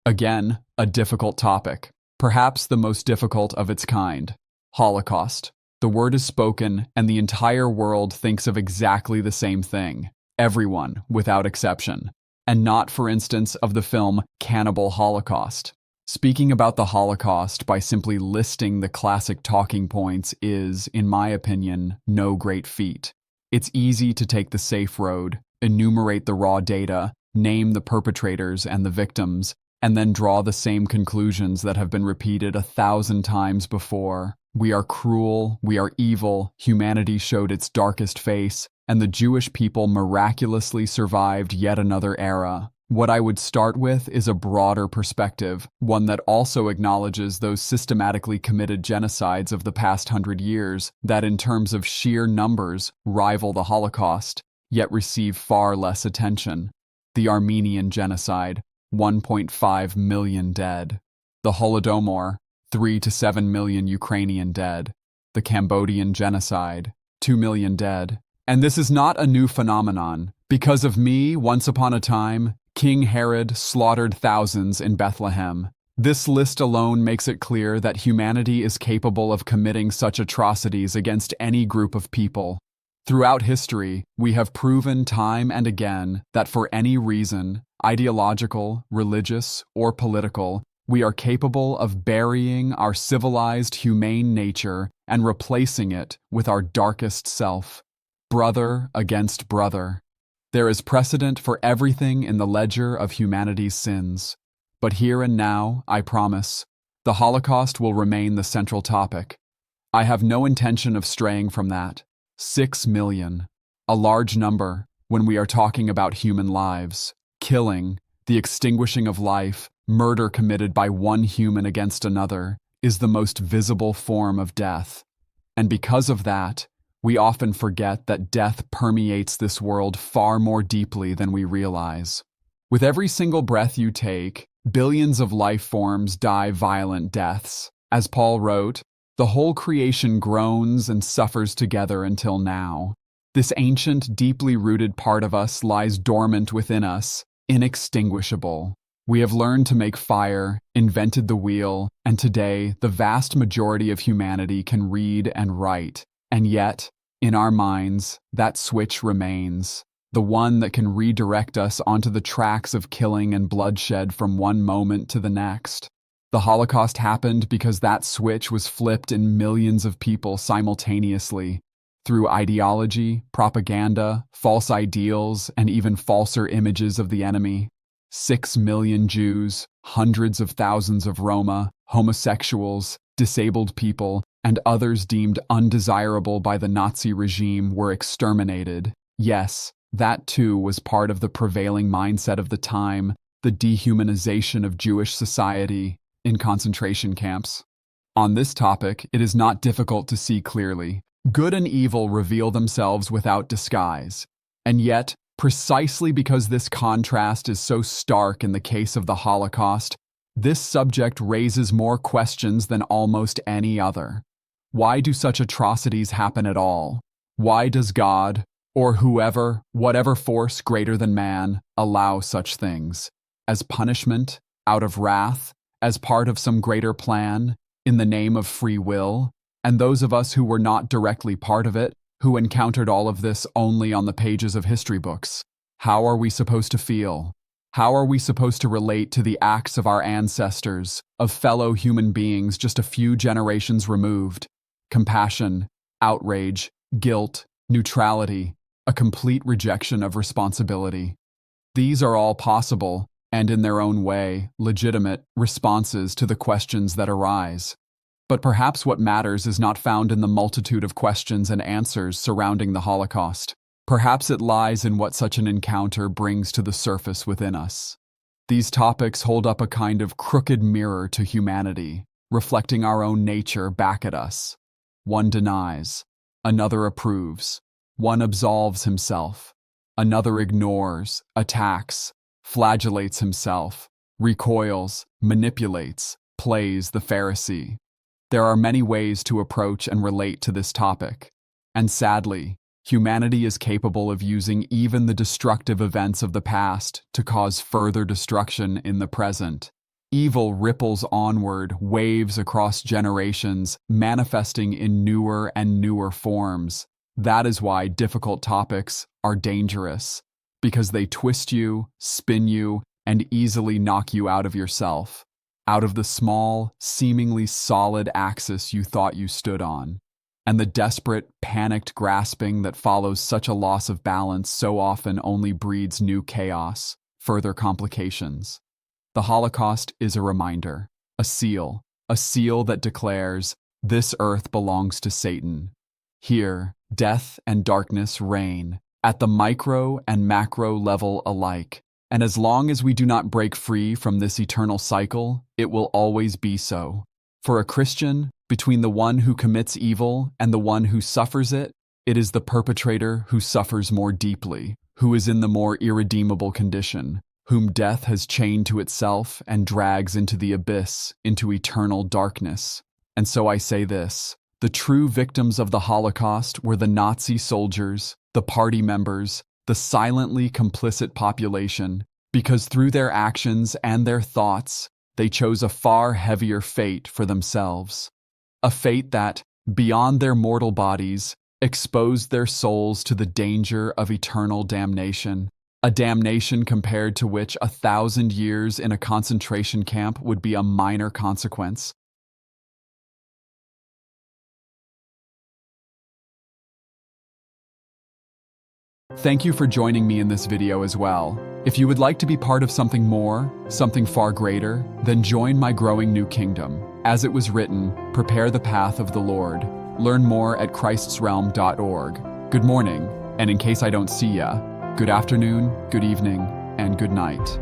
Again, a difficult topic, perhaps the most difficult of its kind. Holocaust. The word is spoken, and the entire world thinks of exactly the same thing. Everyone, without exception. And not, for instance, of the film Cannibal Holocaust. Speaking about the Holocaust by simply listing the classic talking points is, in my opinion, no great feat. It's easy to take the safe road, enumerate the raw data, name the perpetrators and the victims, and then draw the same conclusions that have been repeated 1,000 times before. We are cruel, we are evil, humanity showed its darkest face, and the Jewish people miraculously survived yet another era. What I would start with is a broader perspective, one that also acknowledges those systematically committed genocides of the past 100 years that in terms of sheer numbers rival the Holocaust, yet receive far less attention. The Armenian genocide, 1.5 million dead. The Holodomor, 3 to 7 million Ukrainian dead. The Cambodian genocide, 2 million dead. And this is not a new phenomenon. Because of me, once upon a time, King Herod slaughtered thousands in Bethlehem. This list alone makes it clear that humanity is capable of committing such atrocities against any group of people. Throughout history, we have proven time and again that for any reason, ideological, religious, or political, we are capable of burying our civilized, humane nature and replacing it with our darkest self. Brother against brother. There is precedent for everything in the ledger of humanity's sins. But here and now, I promise, the Holocaust will remain the central topic. I have no intention of straying from that. 6 million. A large number when we are talking about human lives. Killing, the extinguishing of life, murder committed by one human against another, is the most visible form of death. And because of that, we often forget that death permeates this world far more deeply than we realize. With every single breath you take, billions of life forms die violent deaths. As Paul wrote, the whole creation groans and suffers together until now. This ancient, deeply rooted part of us lies dormant within us, inextinguishable. We have learned to make fire, invented the wheel, and today the vast majority of humanity can read and write. And yet, in our minds, that switch remains, the one that can redirect us onto the tracks of killing and bloodshed from one moment to the next. The Holocaust happened because that switch was flipped in millions of people simultaneously, through ideology, propaganda, false ideals, and even falser images of the enemy. 6 million Jews, hundreds of thousands of Roma, homosexuals, disabled people, and others deemed undesirable by the Nazi regime were exterminated. Yes, that too was part of the prevailing mindset of the time, the dehumanization of Jewish society in concentration camps. On this topic, it is not difficult to see clearly. Good and evil reveal themselves without disguise. And yet, precisely because this contrast is so stark in the case of the Holocaust, this subject raises more questions than almost any other. Why do such atrocities happen at all? Why does God, or whoever, whatever force greater than man, allow such things? As punishment, out of wrath, as part of some greater plan, in the name of free will? And those of us who were not directly part of it, who encountered all of this only on the pages of history books, how are we supposed to feel? How are we supposed to relate to the acts of our ancestors, of fellow human beings just a few generations removed? Compassion, outrage, guilt, neutrality, a complete rejection of responsibility. These are all possible, and in their own way, legitimate responses to the questions that arise. But perhaps what matters is not found in the multitude of questions and answers surrounding the Holocaust. Perhaps it lies in what such an encounter brings to the surface within us. These topics hold up a kind of crooked mirror to humanity, reflecting our own nature back at us. One denies, another approves, one absolves himself, another ignores, attacks, flagellates himself, recoils, manipulates, plays the Pharisee. There are many ways to approach and relate to this topic, and sadly, humanity is capable of using even the destructive events of the past to cause further destruction in the present. Evil ripples onward, waves across generations, manifesting in newer and newer forms. That is why difficult topics are dangerous, because they twist you, spin you, and easily knock you out of yourself, out of the small, seemingly solid axis you thought you stood on. And the desperate, panicked grasping that follows such a loss of balance so often only breeds new chaos, further complications. The Holocaust is a reminder, a seal that declares, this earth belongs to Satan. Here, death and darkness reign, at the micro and macro level alike. And as long as we do not break free from this eternal cycle, it will always be so. For a Christian, between the one who commits evil and the one who suffers it, it is the perpetrator who suffers more deeply, who is in the more irredeemable condition, whom death has chained to itself and drags into the abyss, into eternal darkness. And so I say this, the true victims of the Holocaust were the Nazi soldiers, the party members, the silently complicit population, because through their actions and their thoughts, they chose a far heavier fate for themselves. A fate that, beyond their mortal bodies, exposed their souls to the danger of eternal damnation, a damnation compared to which 1,000 years in a concentration camp would be a minor consequence. Thank you for joining me in this video as well. If you would like to be part of something more, something far greater, then join my growing new kingdom. As it was written, prepare the path of the Lord. Learn more at christsrealm.org. Good morning, and in case I don't see ya, good afternoon, good evening, and good night.